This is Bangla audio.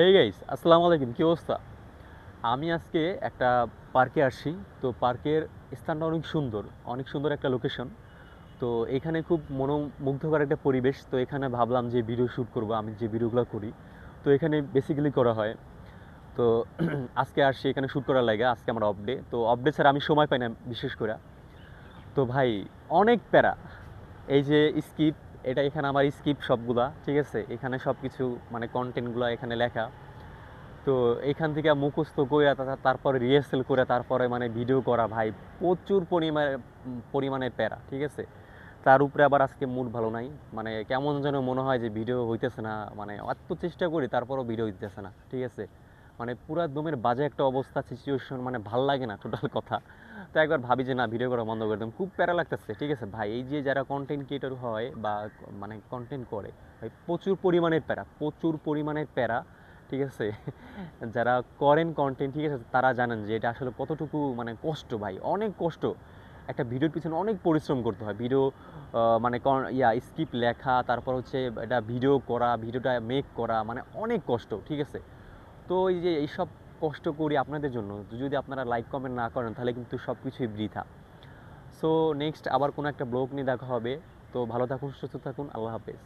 হে গাইস, আসসালামু আলাইকুম। কি অবস্থা? আমি আজকে একটা পার্কে আসছি। তো পার্কের স্থানটা অনেক সুন্দর একটা লোকেশন। তো এখানে খুব মনোমুগ্ধকর একটা পরিবেশ। তো এখানে ভাবলাম যে ভিডিও শ্যুট করব, আমি যে ভিডিওগুলো করি। তো এখানে বেসিক্যালি করা হয়। তো আজকে আসছি এখানে শ্যুট করার লাগে। আজকে আমার অফ ডে। তো অফ ডে ছাড়া আমি সময় পাই না বিশেষ করে। তো ভাই, অনেক প্যারা। এই যে স্কিপ, এটা এখানে আমার স্কিপ সবগুলা, ঠিক আছে? এখানে সব কিছু মানে কন্টেন্টগুলো এখানে লেখা। তো এইখান থেকে মুখস্থ করে তারপরে রিহার্সেল করে তারপরে মানে ভিডিও করা ভাই, প্রচুর পরিমাণের প্যারা, ঠিক আছে? তার উপরে আবার আজকে মুড ভালো নাই। মানে কেমন যেন মনে হয় যে ভিডিও হইতেছে না। মানে এত চেষ্টা করি তারপরও ভিডিও হইতেছে না, ঠিক আছে? মানে পুরা দমের বাজে একটা অবস্থা, সিচুয়েশন, মানে ভাল লাগে না টোটাল কথা। তো একবার ভাবি যে না, ভিডিও করা বন্ধ করে দিলাম। খুব প্যারা লাগতেছে, ঠিক আছে ভাই? এই যে যারা কন্টেন্ট ক্রিয়েটর হয় বা মানে কন্টেন্ট করে ভাই, প্রচুর পরিমাণের প্যারা, ঠিক আছে? যারা করেন কন্টেন্ট, ঠিক আছে, তারা জানেন যে এটা আসলে কতটুকু মানে কষ্ট ভাই, অনেক কষ্ট। একটা ভিডিওর পিছনে অনেক পরিশ্রম করতে হয়। ভিডিও মানে স্ক্রিপ্ট লেখা, তারপর হচ্ছে এটা ভিডিও করা, ভিডিওটা মেক করা, মানে অনেক কষ্ট, ঠিক আছে? তো এই যে এইসব কষ্ট করি আপনাদের জন্য, যদি আপনারা লাইক কমেন্ট না করেন তাহলে কিন্তু সব কিছুই বৃথা। সো নেক্সট আবার কোনো একটা ব্লগ নিয়ে দেখা হবে। তো ভালো থাকুন, সুস্থ থাকুন, আল্লাহ হাফেজ।